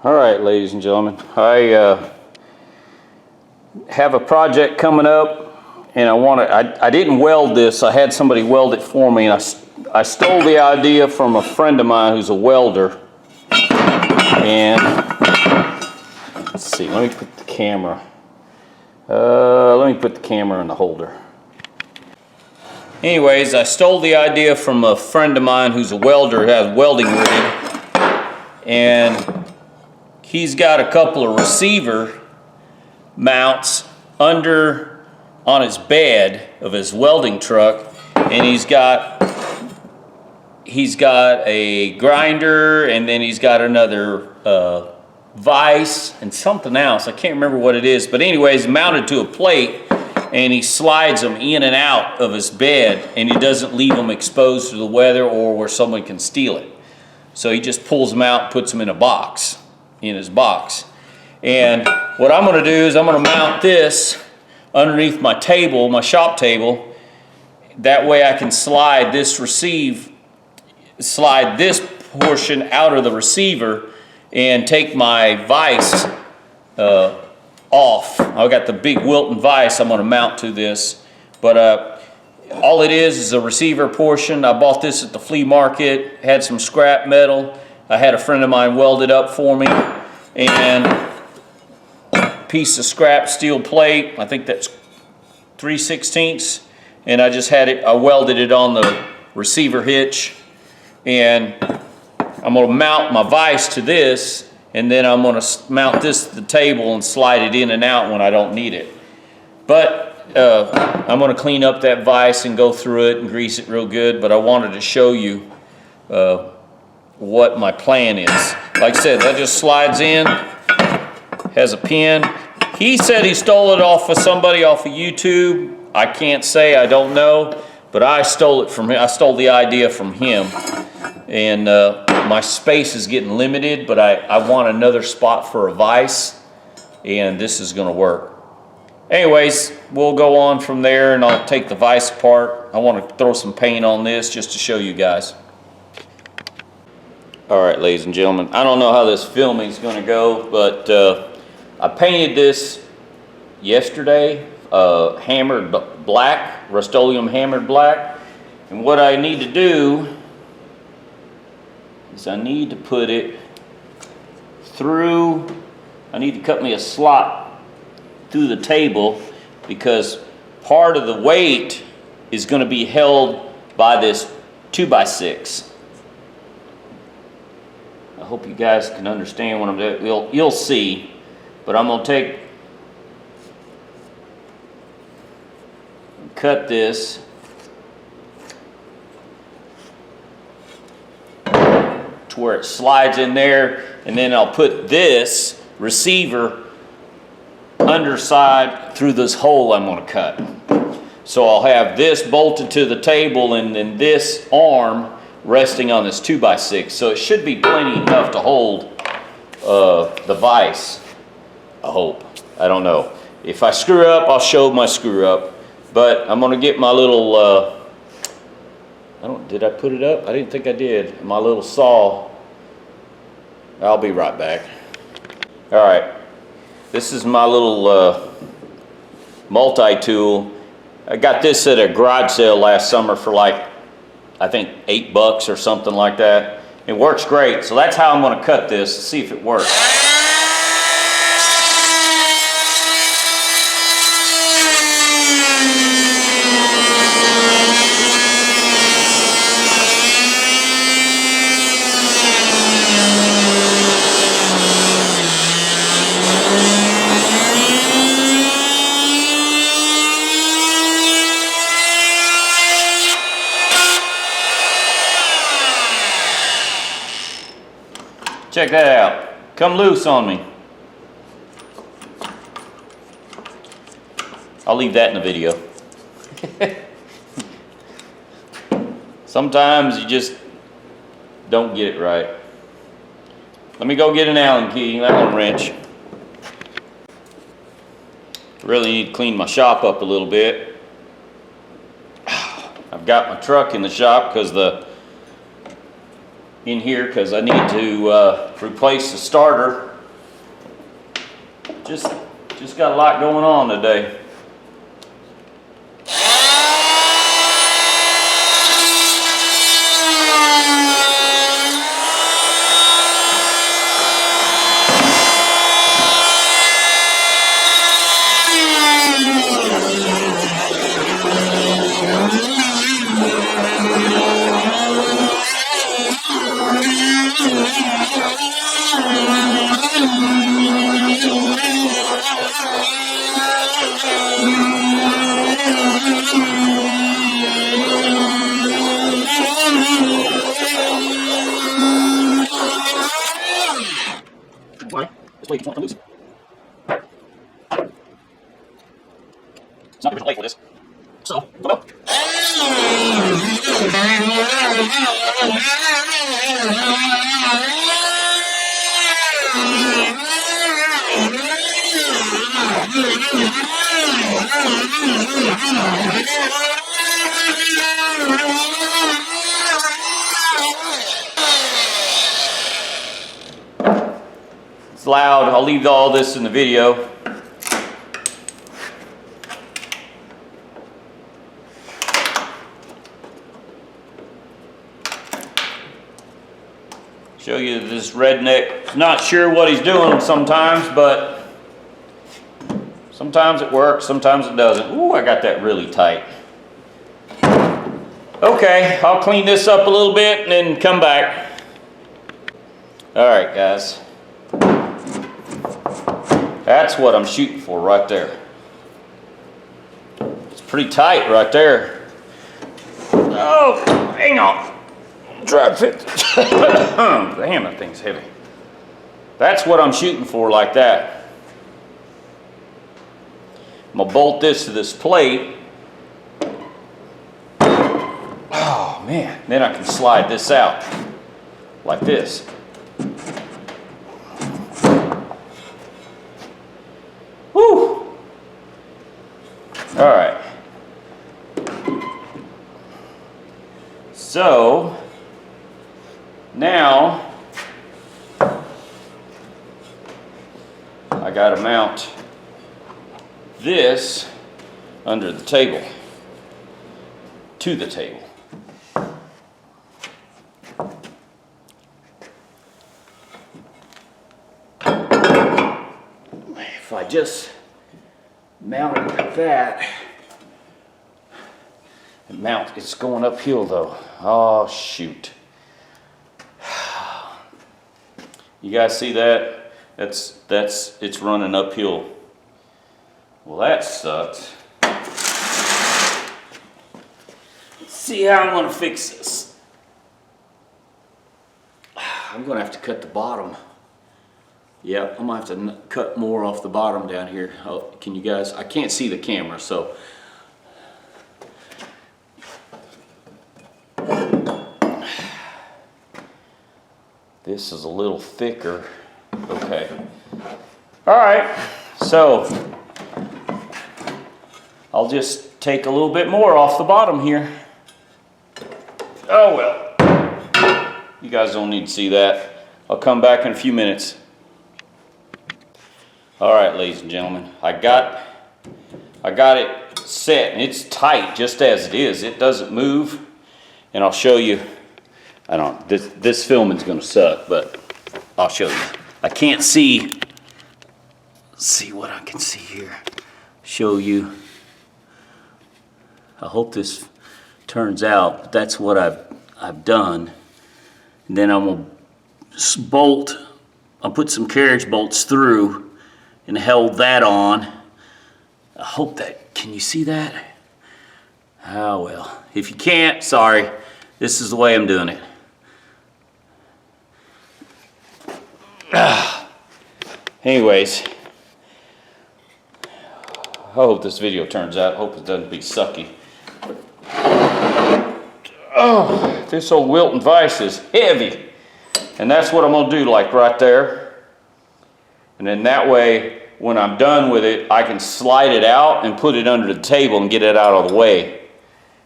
All right, ladies and gentlemen, I have a project coming up, and I didn't weld this. I had somebody weld it for me, and I stole the idea from a friend of mine who's a welder. And let's see, let me put the camera. Let me put the camera in the holder. Anyways, I stole the idea from a friend of mine who's a welder, who has a welding rig, and he's got a couple of receiver mounts under on his bed of his welding truck, and he's got a grinder, and then he's got another vise and something else. I can't remember what it is, but anyways, mounted to a plate, and he slides them in and out of his bed, and he doesn't leave them exposed to the weather or where someone can steal it. So he just pulls them out and puts them in a box, in his box. And what I'm going to do is I'm going to mount this underneath my table, my shop table. That way I can slide this portion out of the receiver and take my vise off. I've got the big Wilton vise I'm going to mount to this, but all it is a receiver portion. I bought this at the flea market, had some scrap metal. I had a friend of mine weld it up for me, and a piece of scrap steel plate, I think that's 3/16, and I welded it on the receiver hitch, and I'm going to mount my vise to this, and then I'm going to mount this to the table and slide it in and out when I don't need it. But I'm going to clean up that vise and go through it and grease it real good, but I wanted to show you what my plan is. Like I said, that just slides in, has a pin. He said he stole it off of somebody off of YouTube. I can't say, I don't know, but I stole it from him. I stole the idea from him. And my space is getting limited, but I want another spot for a vise, and this is going to work. Anyways, we'll go on from there, and I'll take the vise apart. I want to throw some paint on this just to show you guys. All right, ladies and gentlemen, I don't know how this filming is going to go, but I painted this yesterday, hammered black, Rust-Oleum hammered black, and what I need to do is I need to put it through, I need to cut me a slot through the table, because part of the weight is going to be held by this 2x6. I hope you guys can understand what I'm doing. You'll see, but I'm going to cut this to where it slides in there, and then I'll put this receiver underside through this hole I'm going to cut. So I'll have this bolted to the table, and then this arm resting on this 2x6. So it should be plenty enough to hold the vise, I hope. I don't know. If I screw up, I'll show my screw up. But I'm going to get my little, did I put it up? I didn't think I did. My little saw. I'll be right back. All right. This is my little multi-tool. I got this at a garage sale last summer for like, I think $8 or something like that. It works great. So that's how I'm going to cut this, see if it works. Check that out. Come loose on me. I'll leave that in the video. Sometimes you just don't get it right. Let me go get an Allen key, Allen wrench. Really need to clean my shop up a little bit. I've got my truck in the shop because in here because I need to replace the starter Just got a lot going on today. Why? This way you want to lose. It's not the original lake for this. So, go. It's loud. I'll leave all this in the video. Show you this redneck, not sure what he's doing sometimes, but sometimes it works, sometimes it doesn't. Ooh, I got that really tight. Okay, I'll clean this up a little bit and then come back. All right, guys. That's what I'm shooting for right there. It's pretty tight right there. Oh, hang on. Try to fit. Damn, that thing's heavy. That's what I'm shooting for like that. I'm gonna bolt this to this plate. Oh man, then I can slide this out like this. Whew. All right. So now I got to mount this under the table, to the table. If I just mount it like that, it's going uphill though. Oh shoot. You guys see that? It's running uphill. Well, that sucks. Let's see how I'm gonna fix this. I'm gonna have to cut the bottom. Yep, I'm gonna have to cut more off the bottom down here. Oh, can you guys? I can't see the camera, so. This is a little thicker. Okay. All right, so I'll just take a little bit more off the bottom here. Oh well, you guys don't need to see that. I'll come back in a few minutes. All right, ladies and gentlemen, I got it set, and it's tight just as it is. It doesn't move, and I'll show you. I don't. This filming's gonna suck, but I'll show you. I can't see. Let's see what I can see here. Show you. I hope this turns out. But that's what I've done. And then I'm gonna bolt. I'll put some carriage bolts through and held that on. I hope that. Can you see that? Oh well. If you can't, sorry. This is the way I'm doing it. Anyways, I hope this video turns out. I hope it doesn't be sucky. Oh, this old Wilton Vise is heavy. And that's what I'm gonna do, like right there. And then that way, when I'm done with it, I can slide it out and put it under the table and get it out of the way.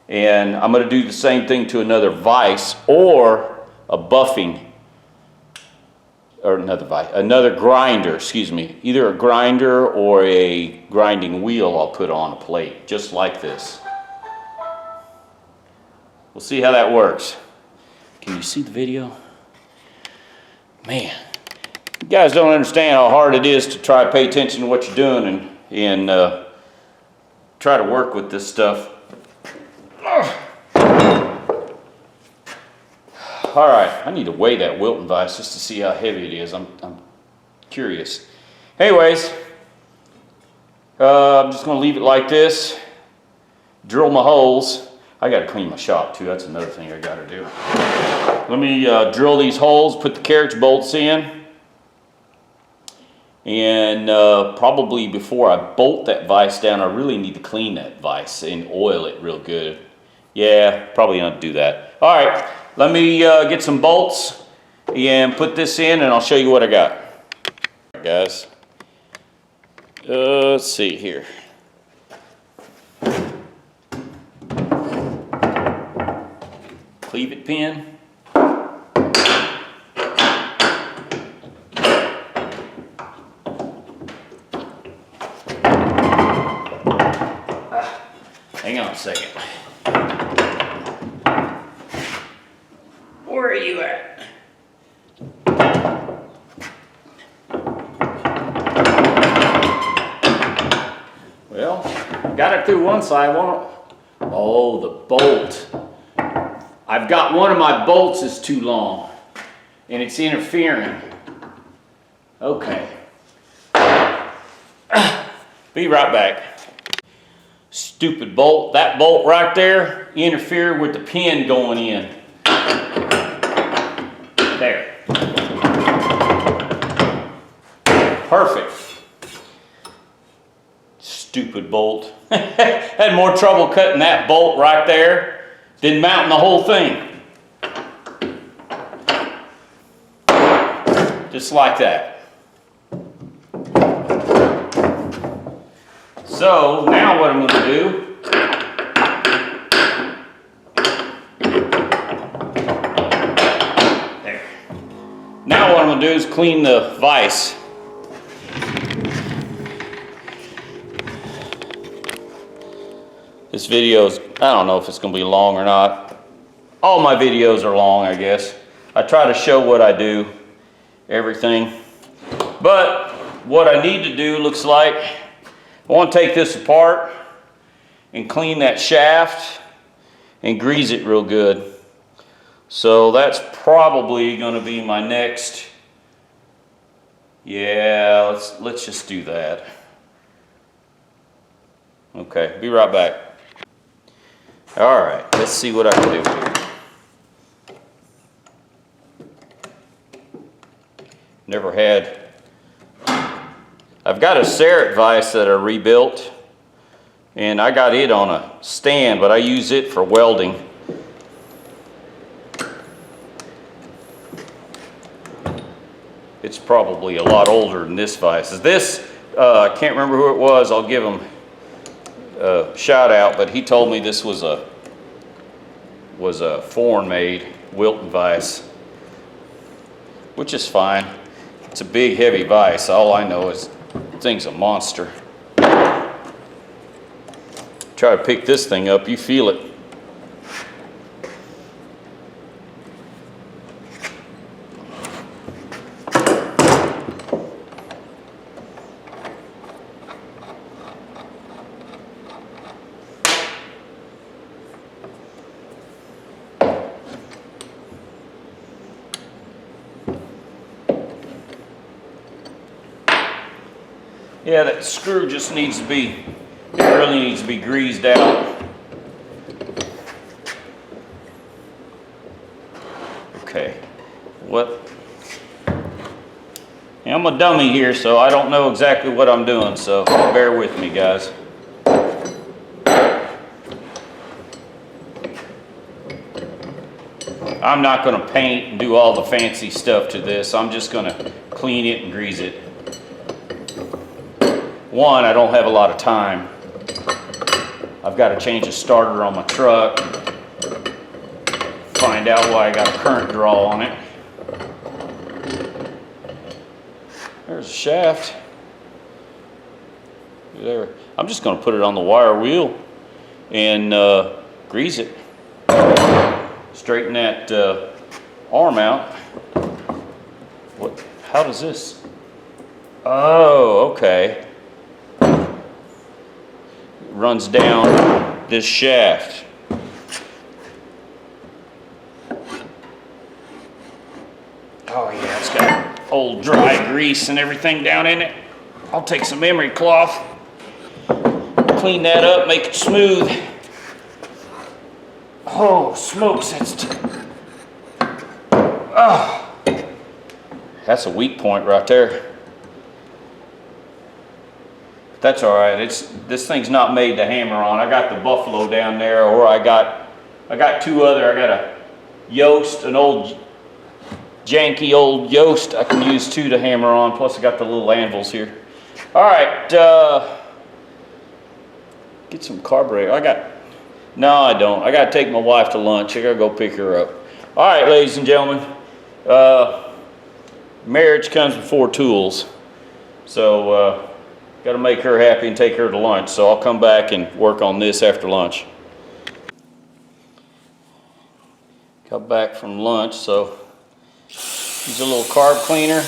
And I'm gonna do the same thing to another vise or a buffing or another grinder, excuse me. Either a grinder or a grinding wheel I'll put on a plate, just like this. We'll see how that works. Can you see the video? Man, you guys don't understand how hard it is to try to pay attention to what you're doing and try to work with this stuff. All right, I need to weigh that Wilton vise just to see how heavy it is. I'm curious. Anyways, I'm just gonna leave it like this. Drill my holes. I gotta clean my shop too, that's another thing I gotta do. Let me drill these holes, put the carriage bolts in. And probably before I bolt that vise down, I really need to clean that vise and oil it real good. Yeah, probably not do that. All right, let me get some bolts and put this in and I'll show you what I got. All right, guys, let's see here. Cleave it pin. Hang on a second. Where are you at? Well, got it through one side. Oh, the bolt. I've got one of my bolts is too long and it's interfering. Okay. Be right back. Stupid bolt. That bolt right there interfered with the pin going in. There. Perfect. Stupid bolt. Had more trouble cutting that bolt right there than mounting the whole thing. Just like that. So now what I'm going to do, there. Now what I'm going to do is clean the vise. This video is, I don't know if it's going to be long or not. All my videos are long, I guess. I try to show what I do, everything. But what I need to do looks like, I want to take this apart and clean that shaft and grease it real good. So that's probably going to be my next, yeah, let's just do that. Okay, be right back. All right, let's see what I can do here. Never had, I've got a Serret vise that I rebuilt and I got it on a stand, but I use it for welding. It's probably a lot older than this vise. This, I can't remember who it was, I'll give him a shout out, but he told me this was a foreign made Wilton vise, which is fine. It's a big heavy vise. All I know is the thing's a monster. Try to pick this thing up, you feel it. Yeah, that screw just needs to be, it really needs to be greased out. Okay, what? Yeah, I'm a dummy here, so I don't know exactly what I'm doing, so bear with me, guys. I'm not going to paint and do all the fancy stuff to this. I'm just going to clean it and grease it. One, I don't have a lot of time. I've got to change a starter on my truck, find out why I got a current draw on it. There's a shaft. There. I'm just going to put it on the wire wheel and grease it. Straighten that arm out. What? How does this? Oh, okay. It runs down this shaft. Oh yeah, it's got old dry grease and everything down in it. I'll take some emery cloth, clean that up, make it smooth. Oh, smokes, that's a weak point right there. That's all right. This thing's not made to hammer on. I got the Buffalo down there, or I got two other. I got a Yost, an old janky old Yost I can use too to hammer on. Plus I got the little anvils here. All right, get some carburetor. No, I don't. I got to take my wife to lunch. I got to go pick her up. All right, ladies and gentlemen, marriage comes before tools. So got to make her happy and take her to lunch. So I'll come back and work on this after lunch. Got back from lunch, so use a little carb cleaner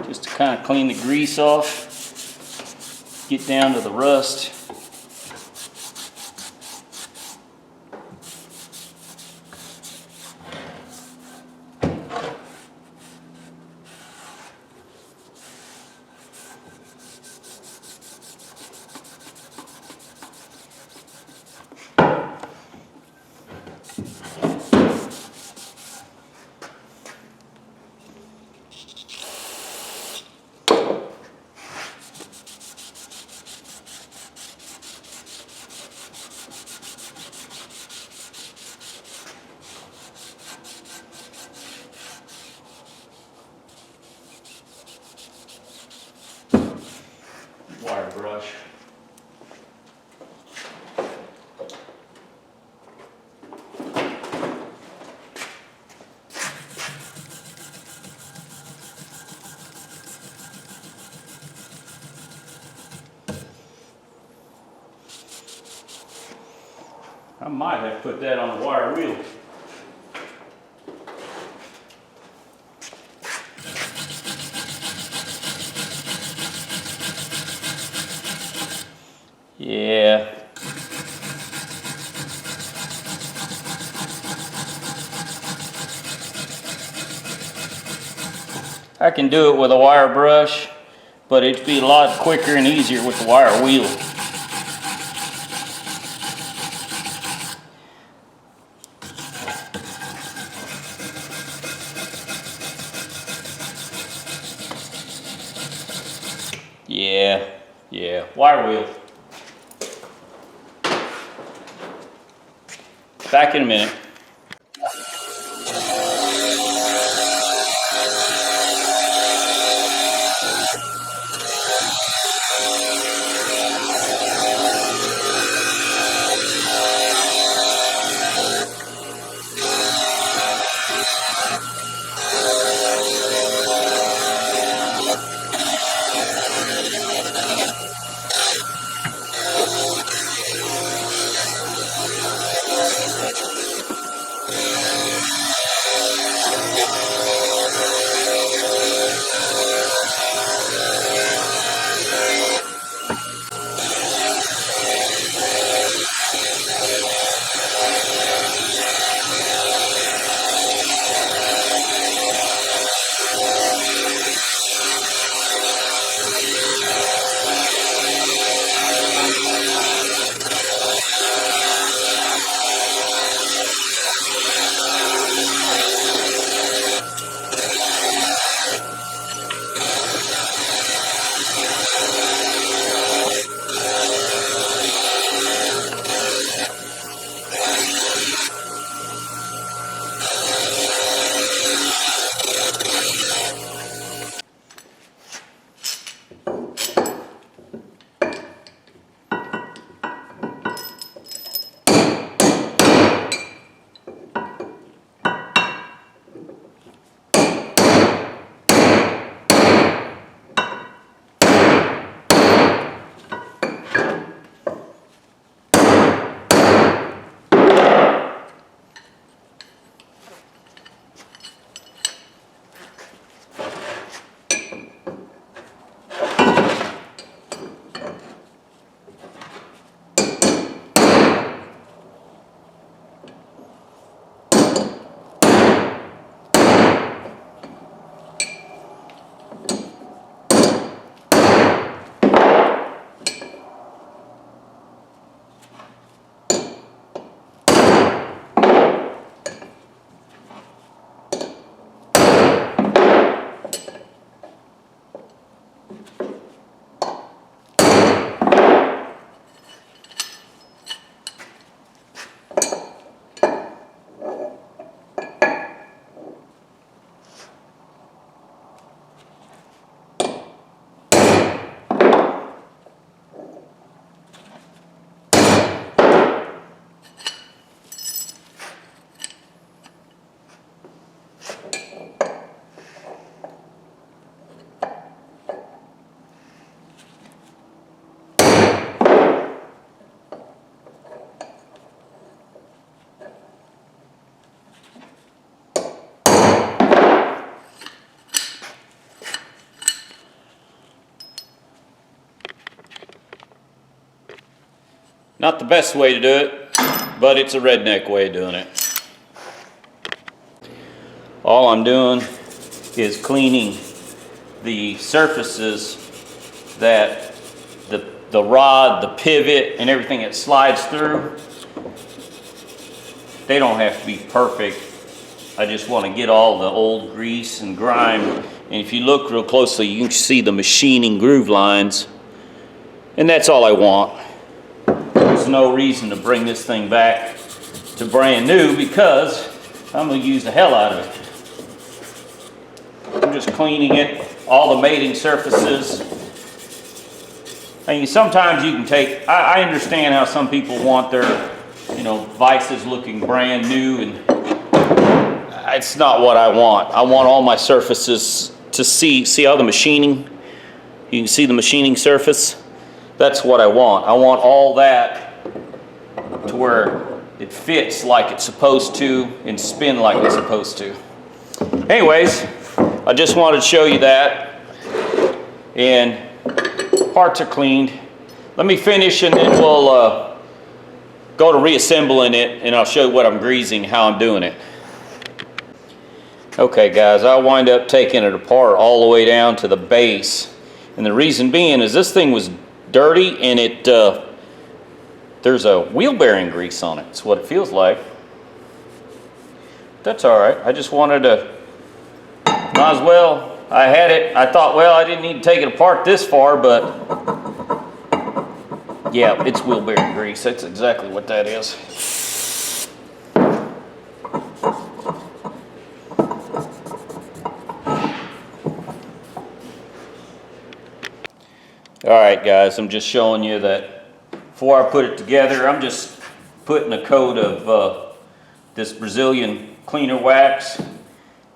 just to kind of clean the grease off, get down to the rust. Wire brush. I might have put that on the wire wheel. Yeah. I can do it with a wire brush, but it'd be a lot quicker and easier with the wire wheel. Yeah, wire wheel. Back in a minute. Not the best way to do it, but it's a redneck way of doing it. All I'm doing is cleaning the surfaces that the rod, the pivot, and everything that slides through. They don't have to be perfect. I just want to get all the old grease and grime. And if you look real closely, you can see the machining groove lines. And that's all I want. There's no reason to bring this thing back to brand new because I'm going to use the hell out of it. I'm just cleaning it, all the mating surfaces. I mean, sometimes you can take, I understand how some people want their, vices looking brand new, and it's not what I want. I want all my surfaces to see all the machining. You can see the machining surface. That's what I want. I want all that to where it fits like it's supposed to and spin like it's supposed to. Anyways, I just wanted to show you that. And parts are cleaned. Let me finish and then we'll go to reassembling it, and I'll show you what I'm greasing, how I'm doing it. Okay guys, I'll wind up taking it apart all the way down to the base. And the reason being is this thing was dirty, and there's a wheel bearing grease on it. It's what it feels like. That's all right. I just wanted to, might as well, I had it. I thought, well, I didn't need to take it apart this far, but yeah, it's wheel bearing grease. That's exactly what that is. All right, guys, I'm just showing you that before I put it together, I'm just putting a coat of this Brazilian cleaner wax.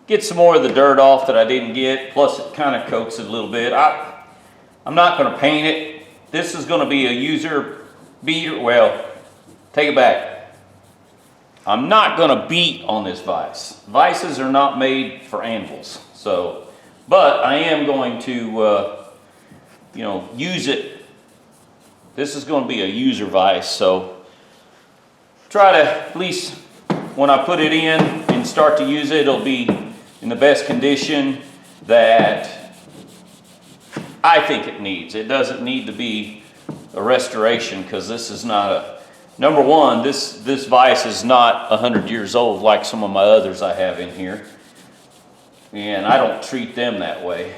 Get some more of the dirt off that I didn't get, plus it kind of coats it a little bit. I'm not going to paint it. This is going to be a user beater. Well, take it back. I'm not going to beat on this vise. Vices are not made for anvils. So, but I am going to use it. This is going to be a user vise, so try to, at least when I put it in and start to use it, it'll be in the best condition that I think it needs. It doesn't need to be a restoration, because this is not a, number one, this vise is not 100 years old like some of my others I have in here, and I don't treat them that way.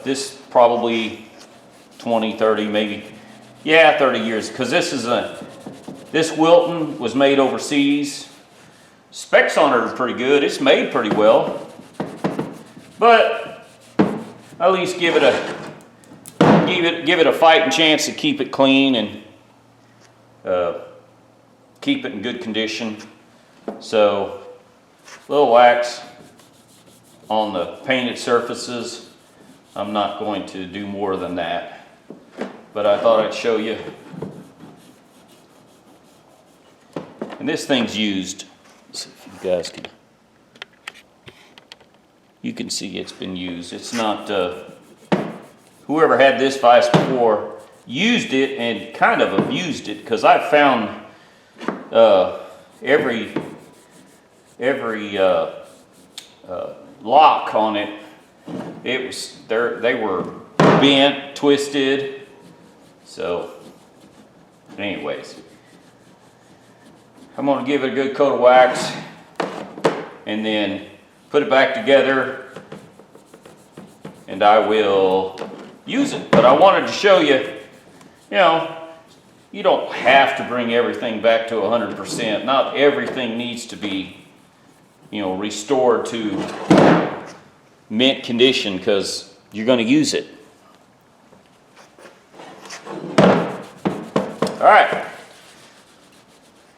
This probably 20, 30, maybe, yeah, 30 years, because this Wilton was made overseas. Specs on it are pretty good. It's made pretty well, but at least give it a fighting chance to keep it clean and keep it in good condition. So, little wax on the painted surfaces. I'm not going to do more than that, but I thought I'd show you. And this thing's used. Let's see if you guys can. You can see it's been used. It's not, whoever had this vise before used it and kind of abused it, because I found every lock on it They were bent, twisted. So, anyways, I'm gonna give it a good coat of wax and then put it back together, and I will use it. But I wanted to show you, you know, you don't have to bring everything back to 100%. Not everything needs to be, you know, restored to mint condition because you're going to use it. All right.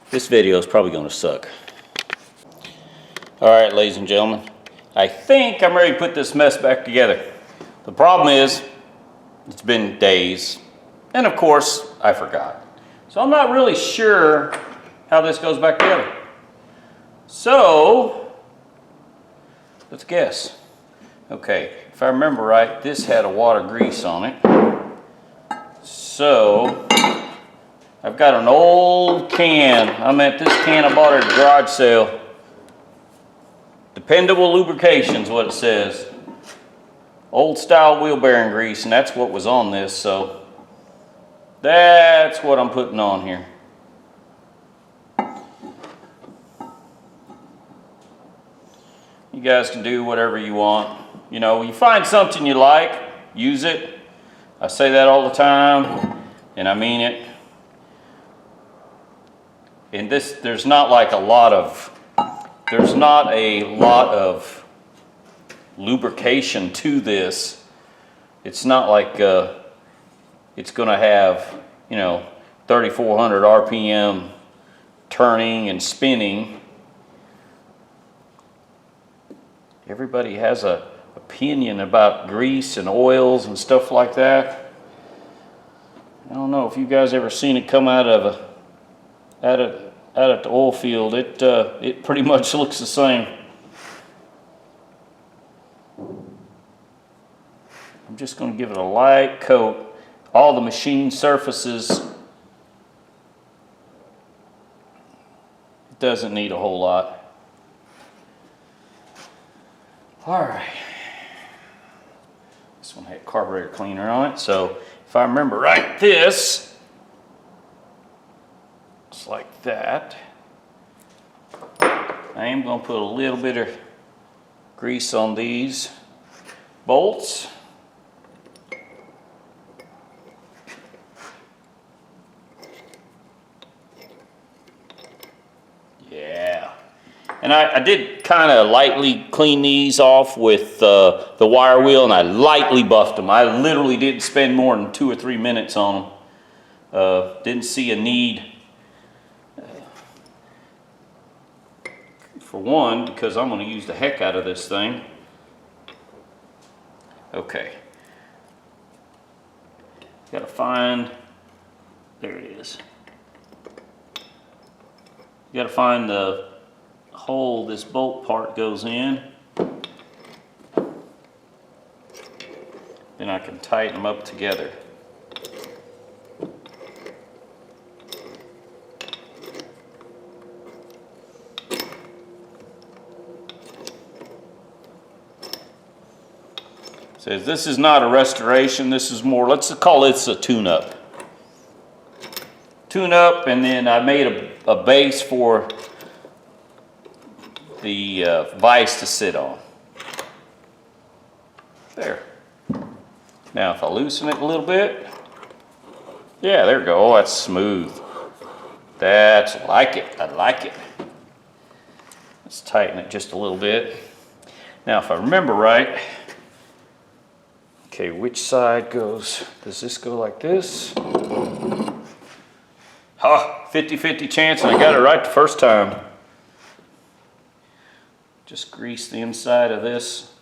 This video is probably going to suck. All right, ladies and gentlemen, I think I'm ready to put this mess back together. The problem is, it's been days, and of course, I forgot. So I'm not really sure how this goes back together. So, let's guess. Okay, if I remember right, this had a wad of grease on it. So, I've got an old can. This can I bought at a garage sale. Dependable Lubrication is what it says. Old style wheel bearing grease, and that's what was on this, so that's what I'm putting on here. You guys can do whatever you want. You know, you find something you like, use it. I say that all the time, and I mean it. And there's not a lot of lubrication to this. It's not like it's going to have, you know, 3,400 RPM turning and spinning. Everybody has an opinion about grease and oils and stuff like that. I don't know if you guys ever seen it come out of the oil field. It pretty much looks the same. I'm just going to give it a light coat. All the machine surfaces, it doesn't need a whole lot. All right. This one had carburetor cleaner on it, so if I remember right, this it's like that. I am going to put a little bit of grease on these bolts. Yeah. And I did kind of lightly clean these off with the wire wheel, and I lightly buffed them. I literally didn't spend more than 2 or 3 minutes on them. Didn't see a need. For one, because I'm going to use the heck out of this thing. Okay. Got to find, there it is. You got to find the hole this bolt part goes in. Then I can tighten them up together. Says this is not a restoration, this is more, let's call this a tune-up. Tune-up, and then I made a base for the vise to sit on. There. Now if I loosen it a little bit, yeah, there we go. Oh, that's smooth. That's, I like it, I like it. Let's tighten it just a little bit. Now if I remember right, okay, which side goes, does this go like this? Ha, 50-50 chance, and I got it right the first time. Just grease the inside of this.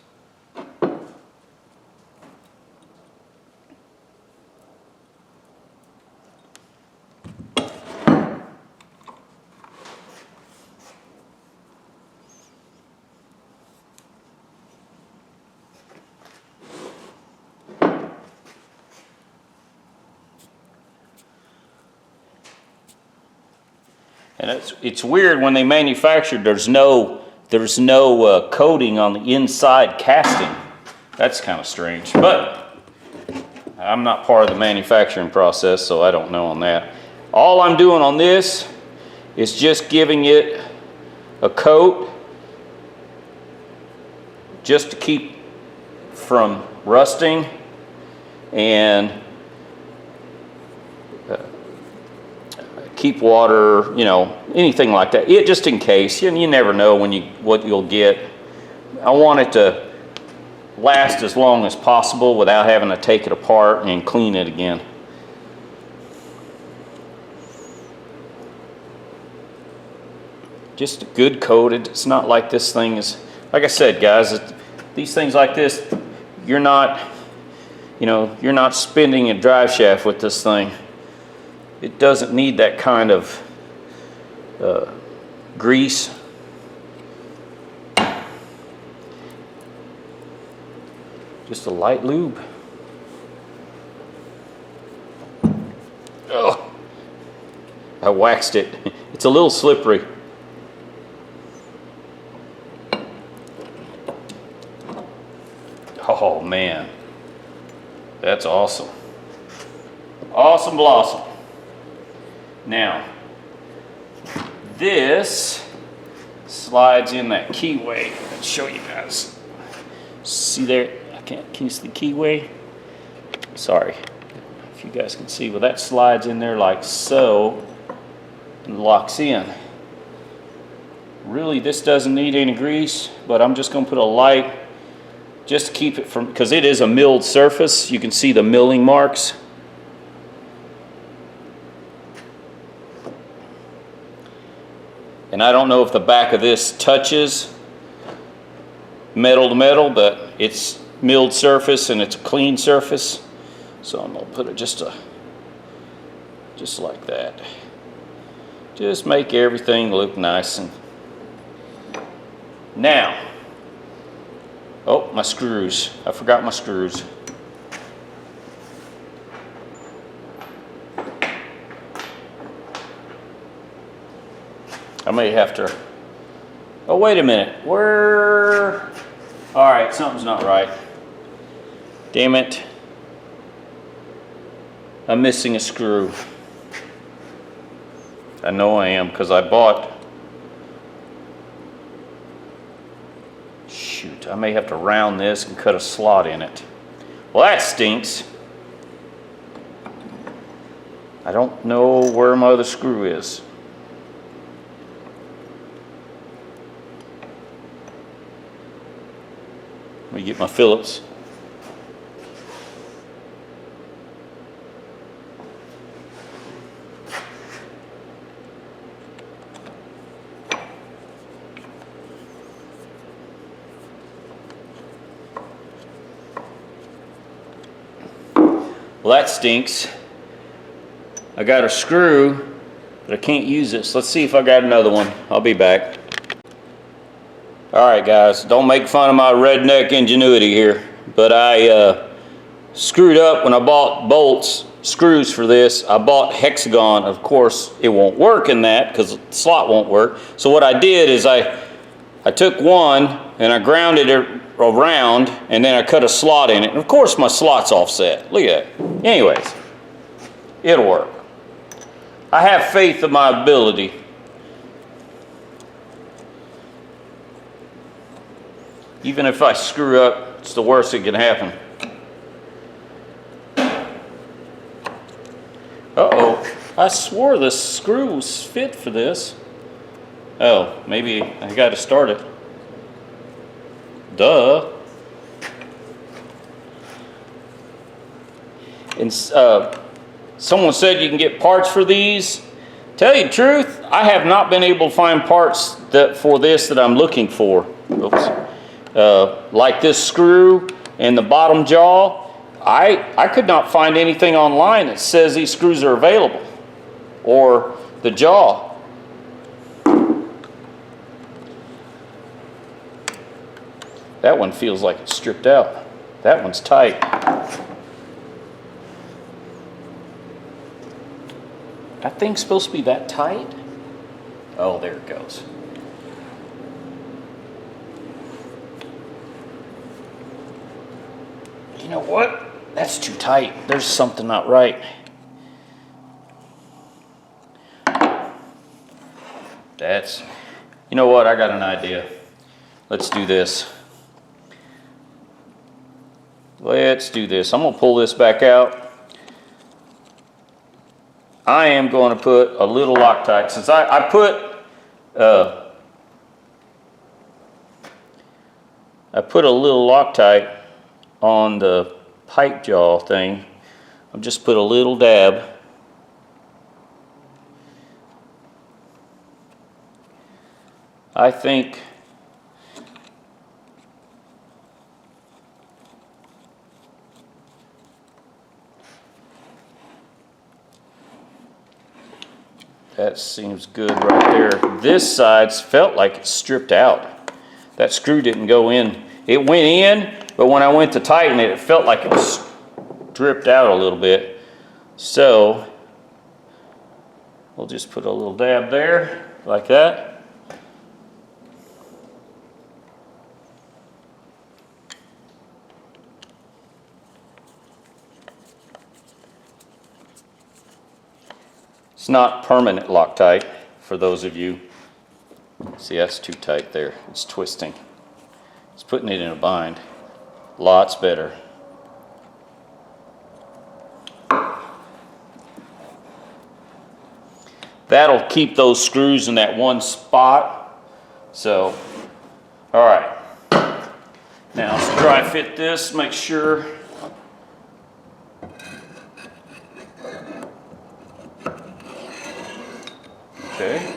And it's weird when they manufacture, there's no coating on the inside casting. That's kind of strange, but I'm not part of the manufacturing process, so I don't know on that. All I'm doing on this is just giving it a coat just to keep from rusting and keep water, you know, anything like that. Just in case, you never know what you'll get. I want it to last as long as possible without having to take it apart and clean it again. Just a good coat. It's not like this thing is, like I said, guys, these things like this, you're not spinning a drive shaft with this thing. It doesn't need that kind of grease. Just a light lube. Oh, I waxed it. It's a little slippery. Oh man, that's awesome. Awesome blossom. Now, this slides in that keyway. Let's show you guys. See there? Can you see the keyway? Sorry, if you guys can see. Well, that slides in there like so and locks in. Really, this doesn't need any grease, but I'm just going to put a light just to keep it from, because it is a milled surface. You can see the milling marks. And I don't know if the back of this touches metal to metal, but it's milled surface and it's a clean surface. So I'm gonna put it just like that. Just make everything look nice. And now, oh, my screws. I forgot my screws. I may have to, oh, wait a minute. All right, something's not right. Damn it. I'm missing a screw. I know I am, because I bought, shoot, I may have to round this and cut a slot in it. Well, that stinks. I don't know where my other screw is. Let me get my Phillips. Well, that stinks. I got a screw, but I can't use this. Let's see if I got another one. I'll be back. All right, guys, don't make fun of my redneck ingenuity here, but I screwed up when I bought screws for this. I bought hexagon. Of course, it won't work in that because the slot won't work. So what I did is I took one and I grounded it around, and then I cut a slot in it. And of course, my slot's offset. Look at that. Anyways, it'll work. I have faith in my ability. Even if I screw up, it's the worst that can happen. Uh-oh, I swore the screw was fit for this. Oh, maybe I got to start it. Duh. And someone said you can get parts for these. Tell you the truth, I have not been able to find parts for this that I'm looking for. Oops. Like this screw and the bottom jaw, I could not find anything online that says these screws are available, or the jaw. That one feels like it's stripped out. That one's tight. That thing's supposed to be that tight? Oh, there it goes. know what? That's too tight. There's something not right. You know what? I got an idea. Let's do this. Let's do this. I'm going to pull this back out. I am going to put a little Loctite. Since I put a little Loctite on the pipe jaw thing. I'll just put a little dab. I think that seems good right there. This side's felt like it's stripped out. That screw didn't go in. It went in, but when I went to tighten it, it felt like it was stripped out a little bit. So we'll just put a little dab there, like that. It's not permanent Loctite, for those of you. See, that's too tight there. It's twisting. It's putting it in a bind. Lots better. That'll keep those screws in that one spot. So, all right. Now let's dry fit this, make sure. Okay.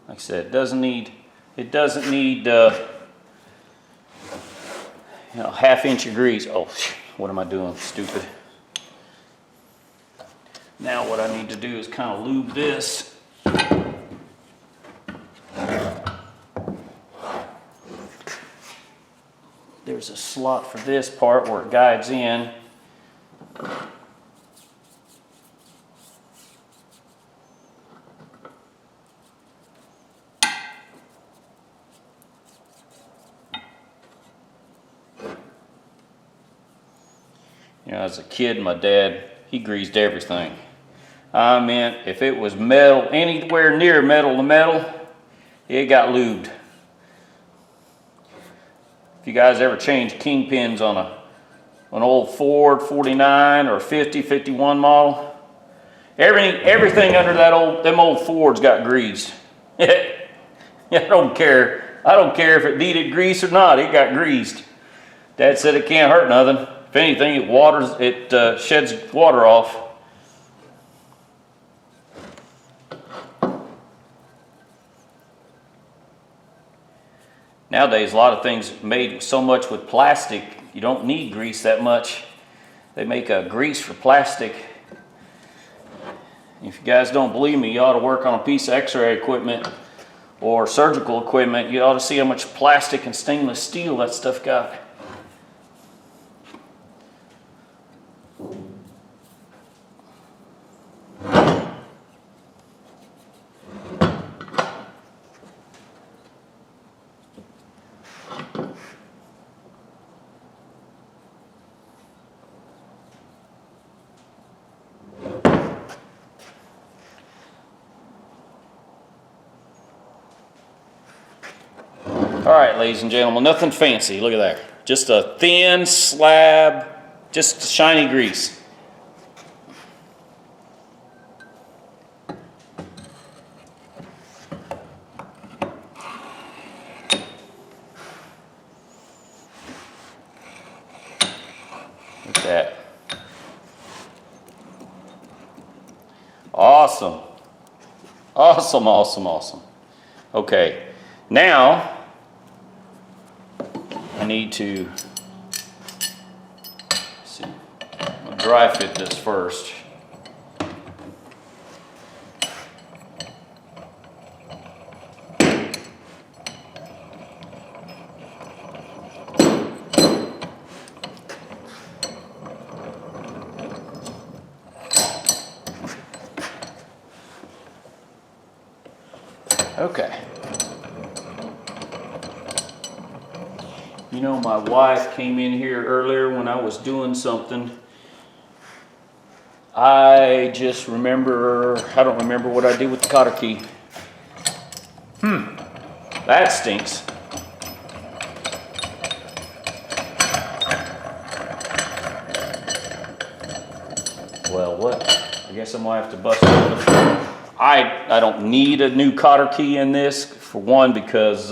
Like I said, it doesn't need half-inch of grease. Oh, what am I doing? Stupid. Now what I need to do is kind of lube this. There's a slot for this part where it guides in. You know, as a kid, my dad, he greased everything. I mean, if it was metal, anywhere near metal to metal, it got lubed. If you guys ever changed kingpins on an old Ford 49 or 50, 51 model, everything under them old Fords got greased. I don't care. I don't care if it needed grease or not. It got greased. Dad said it can't hurt nothing. If anything, it sheds water off. Nowadays, a lot of things made so much with plastic, you don't need grease that much. They make a grease for plastic. If you guys don't believe me, you ought to work on a piece of x-ray equipment or surgical equipment. You ought to see how much plastic and stainless steel that stuff got. All right, ladies and gentlemen, nothing fancy. Look at that. Just a thin slab, just shiny grease. Look at that. Awesome. Awesome, awesome, awesome. Okay, now I need to see. I'll dry fit this first. Okay. You know, my wife came in here earlier when I was doing something. I just remember, I don't remember what I did with the cotter key. That stinks. Well, what? I guess I'm gonna have to bust it open. I don't need a new cotter key in this, for one, because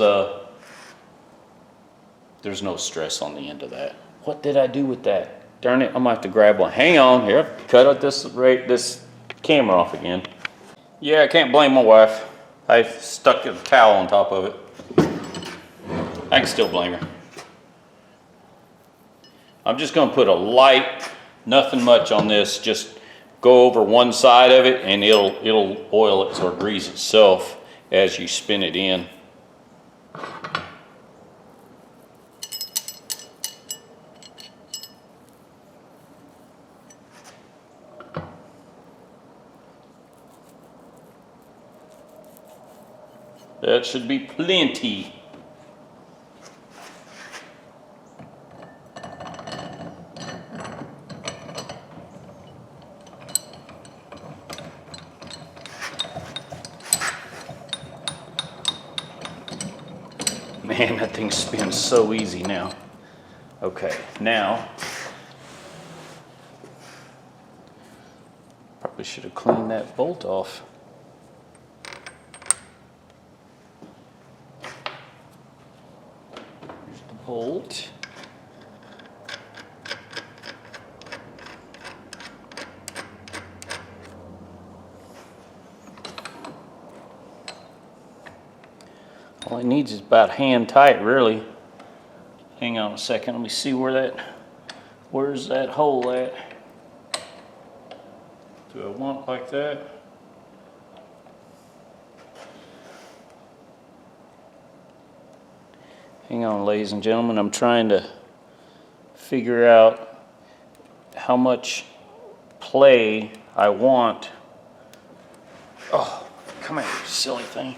there's no stress on the end of that. What did I do with that? Darn it, I'm gonna have to grab one. Hang on, here, cut out this camera off again. Yeah, I can't blame my wife. I stuck a towel on top of it. I can still blame her. I'm just gonna put a light, nothing much on this, just go over one side of it and it'll oil it or grease itself as you spin it in. That should be plenty. Man, that thing spins so easy now. Okay, now, probably should have cleaned that bolt off. Here's the bolt. All it needs is about hand tight, really. Hang on a second, let me see where's that hole at? Do I want like that? Hang on, ladies and gentlemen, I'm trying to figure out how much play I want. Oh, come here, you silly thing.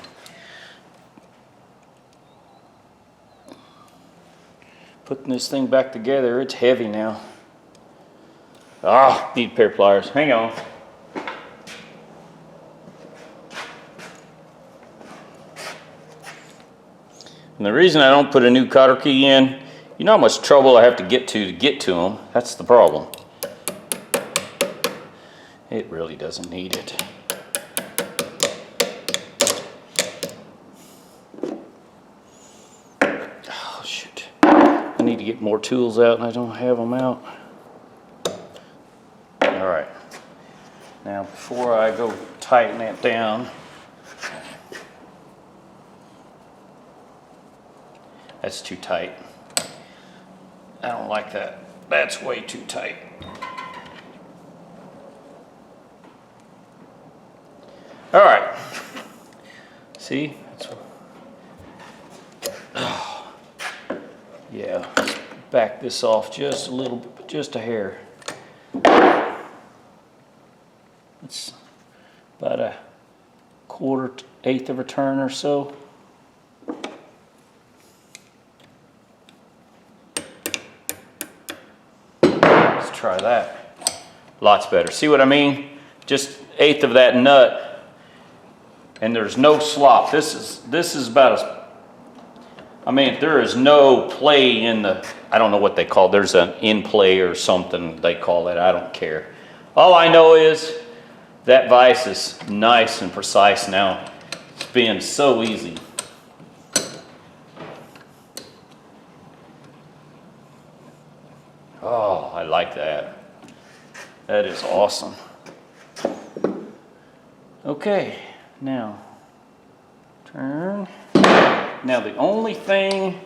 Putting this thing back together, it's heavy now. Ah, need a pair of pliers. Hang on. And the reason I don't put a new cotter key in, you know how much trouble I have to get to them. That's the problem. It really doesn't need it. Oh, shoot. I need to get more tools out and I don't have them out. All right. Now, before I go tighten that down, that's too tight. I don't like that. That's way too tight. All right. See? Oh. Yeah. Let's back this off just a little bit, just a hair. It's about a eighth of a turn or so. Let's try that. Lots better. See what I mean? Just eighth of that nut. And there's no slop. This is about as, I mean, there is no play in the, I don't know what they call it. There's an in play or something they call it. I don't care. All I know is that vise is nice and precise now. It's being so easy. Oh, I like that. That is awesome. Okay. Now, turn. Now the only thing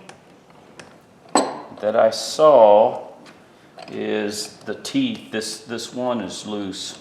that I saw is the teeth. This one is loose.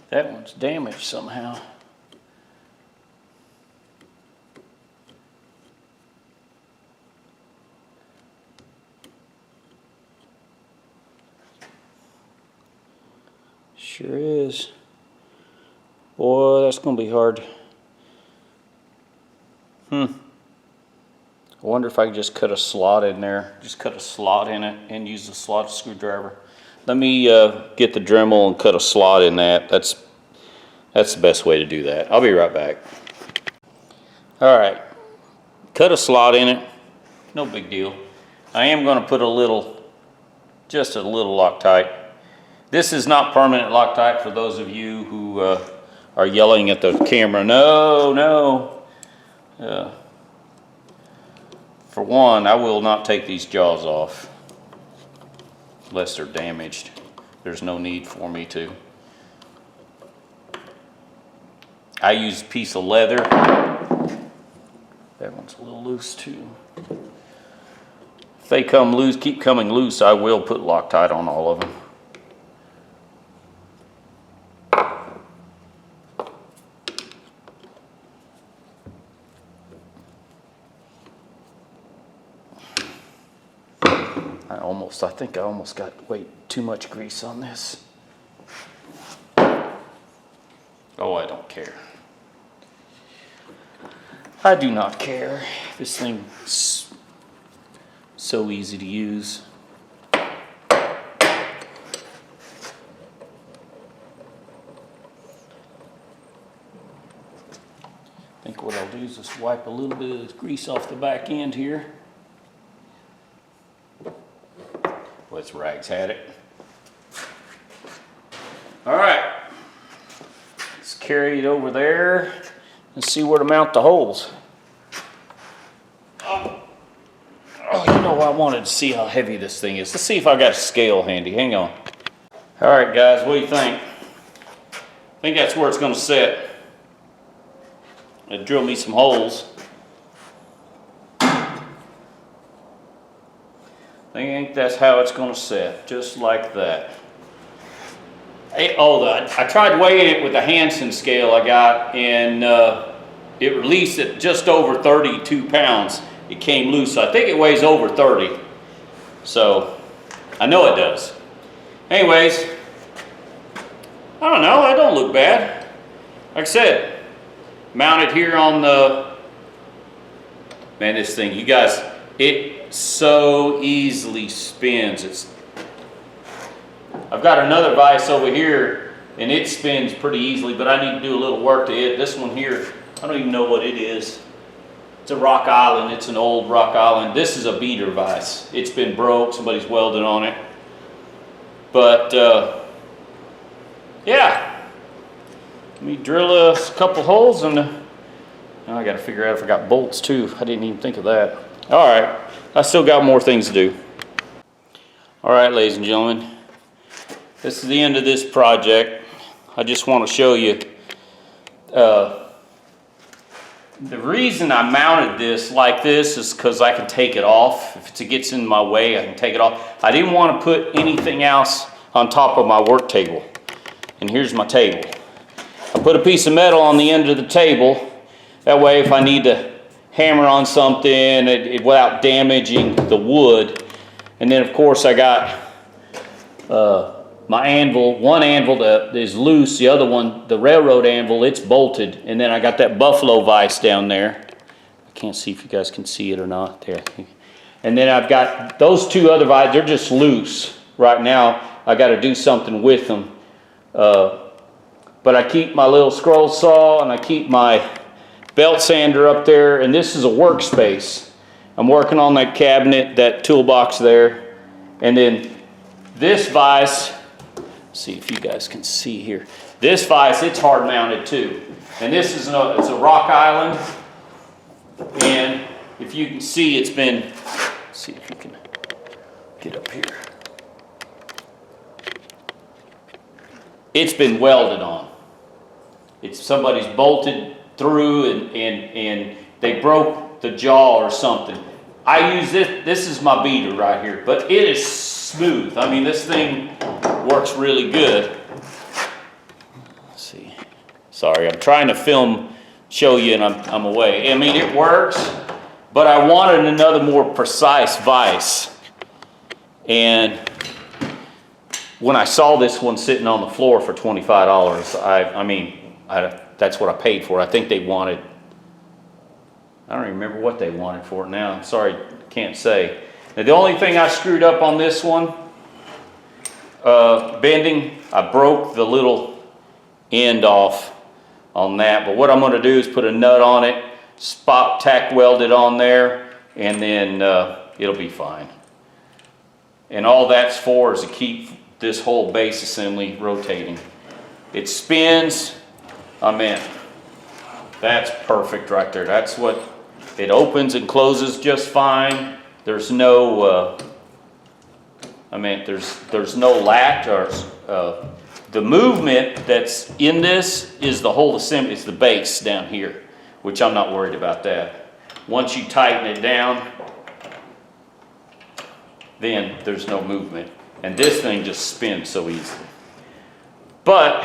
That one's damaged somehow. Sure is. Boy, that's gonna be hard. I wonder if I could just cut a slot in there. Just cut a slot in it and use the slot screwdriver. Let me get the Dremel and cut a slot in that. That's the best way to do that. I'll be right back. All right, cut a slot in it. No big deal. I am gonna put just a little Loctite. This is not permanent Loctite for those of you who are yelling at the camera. No. For one, I will not take these jaws off unless they're damaged. There's no need for me to. I use a piece of leather. That one's a little loose too. If they come loose, keep coming loose, I will put Loctite on all of them. I think I almost got way too much grease on this. Oh, I don't care. I do not care. This thing's so easy to use. I think what I'll do is just wipe a little bit of grease off the back end here. Let's rags at it. All right, let's carry it over there and see where to mount the holes. Oh, you know, I wanted to see how heavy this thing is. Let's see if I got a scale handy. Hang on. All right, guys, what do you think? I think that's where it's going to sit. I'll drill me some holes. I think that's how it's going to set, just like that. I tried weighing it with the Hansen scale I got, and it released at just over 32 pounds. It came loose, so I think it weighs over 30. So, I know it does. Anyways, I don't know, that don't look bad. Like I said, mounted here on the, man, this thing, you guys, it so easily spins. I've got another vise over here and it spins pretty easily, but I need to do a little work to it. This one here, I don't even know what it is. It's a Rock Island. It's an old Rock Island. This is a beater vise. It's been broke. Somebody's welded on it. But yeah, let me drill a couple holes and now I got to figure out if I got bolts too. I didn't even think of that. All right, I still got more things to do. All right, ladies and gentlemen, this is the end of this project. I just want to show you the reason I mounted this like this is because I can take it off. If it gets in my way, I can take it off. I didn't want to put anything else on top of my work table. And here's my table. I put a piece of metal on the end of the table. That way, if I need to hammer on something without damaging the wood. And then, of course, I got my anvil. One anvil is loose. The other one, the railroad anvil, it's bolted. And then I got that buffalo vise down there. I can't see if you guys can see it or not. There. And then I've got those two other vices. They're just loose right now. I got to do something with them. But I keep my little scroll saw and I keep my belt sander up there. And this is a workspace. I'm working on that cabinet, that toolbox there. And then this vise, see if you guys can see here. This vise, it's hard mounted too. And this is it's a Rock Island. And if you can see, it's been, let's see if you can get up here. It's been welded on. It's somebody's bolted through and they broke the jaw or something. I use this is my beater right here, but it is smooth. I mean, this thing works really good. Let's see. Sorry, I'm trying to film, show you, and I'm away. I mean, it works, but I wanted another more precise vise. And when I saw this one sitting on the floor for $25, that's what I paid for. I think they wanted, I don't even remember what they wanted for it now. I'm sorry, can't say. Now, the only thing I screwed up on this one, bending, I broke the little end off on that. But what I'm going to do is put a nut on it, spot tack weld it on there, and then it'll be fine. And all that's for is to keep this whole base assembly rotating. It spins, that's perfect right there. That's what, it opens and closes just fine. There's no, there's no latch or, the movement that's in this is the whole assembly, it's the base down here, which I'm not worried about that. Once you tighten it down, then there's no movement. And this thing just spins so easily. But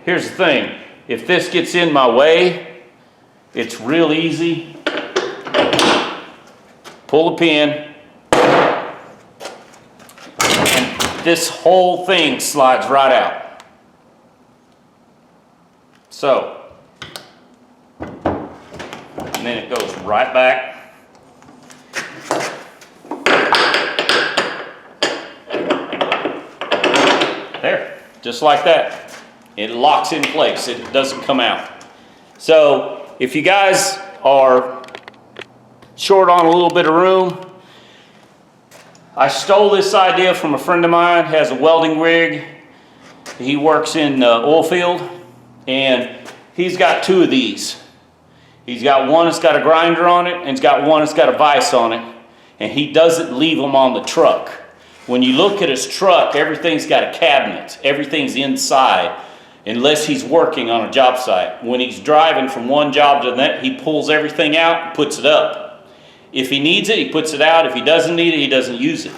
here's the thing, if this gets in my way, it's real easy. Pull the pin, and this whole thing slides right out. So, and then it goes right back. There, just like that. It locks in place, it doesn't come out. So, if you guys are short on a little bit of room, I stole this idea from a friend of mine, has a welding rig. He works in oil field, and he's got two of these. He's got one that's got a grinder on it, and he's got one that's got a vise on it, and he doesn't leave them on the truck. When you look at his truck, everything's got a cabinet. Everything's inside, unless he's working on a job site. When he's driving from one job to the next, he pulls everything out and puts it up. If he needs it, he puts it out. If he doesn't need it, he doesn't use it.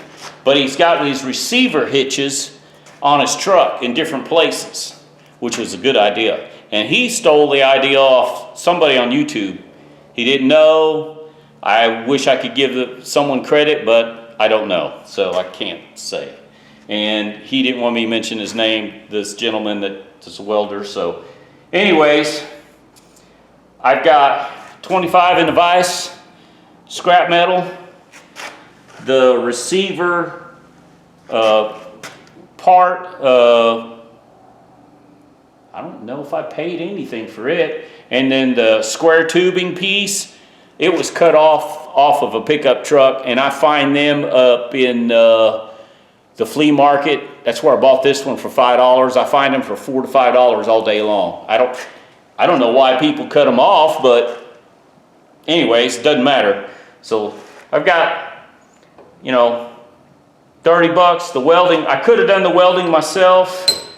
But he's got these receiver hitches on his truck in different places, which was a good idea. And he stole the idea off somebody on YouTube. He didn't know. I wish I could give someone credit, but I don't know, so I can't say. And he didn't want me to mention his name, this gentleman that's a welder. So anyways, I've got 25 in the vise, scrap metal, the receiver part, I don't know if I paid anything for it. And then the square tubing piece, it was cut off of a pickup truck, and I find them up in the flea market. That's where I bought this one for $5. I find them for $4 to $5 all day long. I don't know why people cut them off, but anyways, it doesn't matter. So I've got, 30 bucks. The welding, I could have done the welding myself,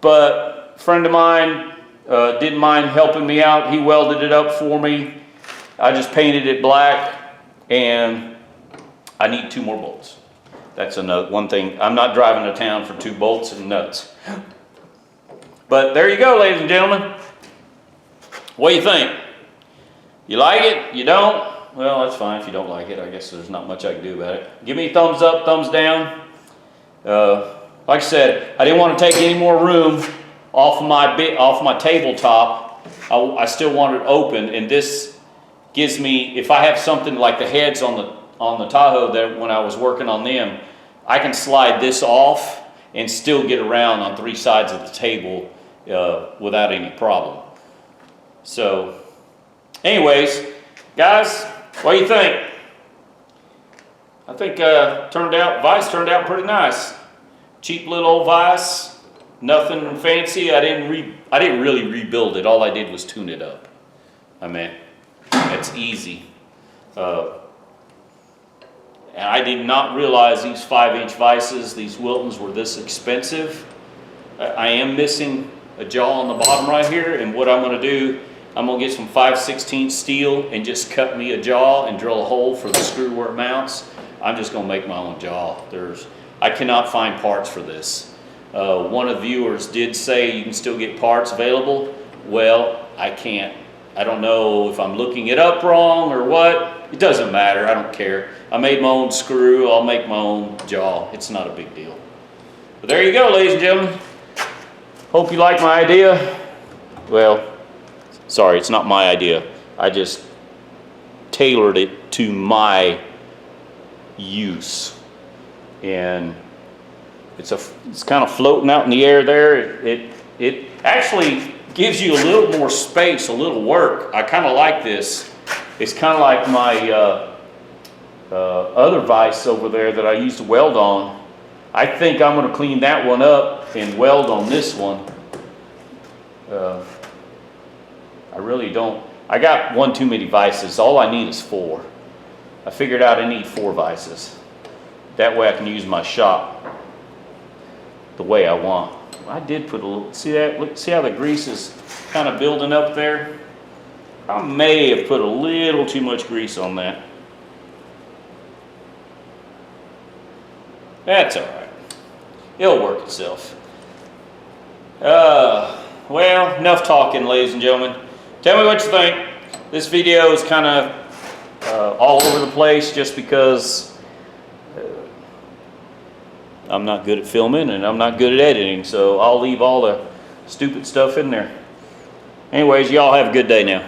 but a friend of mine didn't mind helping me out. He welded it up for me. I just painted it black, and I need 2 more bolts. That's one thing. I'm not driving to town for 2 bolts and nuts. But there you go, ladies and gentlemen. What do you think? You like it? You don't? Well, that's fine if you don't like it. I guess there's not much I can do about it. Give me a thumbs up, thumbs down. Like I said, I didn't want to take any more room off my tabletop. I still want it open, and this gives me, if I have something like the heads on the Tahoe there when I was working on them, I can slide this off and still get around on 3 sides of the table without any problem. So anyways, guys, what do you think? I think Vise turned out pretty nice. Cheap little old Vise, nothing fancy. I didn't really rebuild it. All I did was tune it up. It's easy. And I did not realize these 5-inch vices, these Wiltons, were this expensive. I am missing a jaw on the bottom right here, and what I'm going to do, I'm going to get some 5/16 steel and just cut me a jaw and drill a hole for the screw where it mounts. I'm just going to make my own jaw. I cannot find parts for this. One of the viewers did say you can still get parts available. Well, I can't. I don't know if I'm looking it up wrong or what. It doesn't matter. I don't care. I made my own screw. I'll make my own jaw. It's not a big deal. But there you go, ladies and gentlemen. Hope you like my idea. Well, sorry, it's not my idea. I just tailored it to my use. And it's kind of floating out in the air there. It actually gives you a little more space, a little work. I kind of like this. It's kind of like my other vise over there that I used to weld on. I think I'm going to clean that one up and weld on this one. I really don't. I got one too many vices. All I need is 4. I figured out I need 4 vices. That way I can use my shop the way I want. I did put a little, see that? Look, see how the grease is kind of building up there? I may have put a little too much grease on that. That's all right. It'll work itself. Well, enough talking, ladies and gentlemen. Tell me what you think. This video is kind of all over the place just because I'm not good at filming and I'm not good at editing, so I'll leave all the stupid stuff in there. Anyways, y'all have a good day now.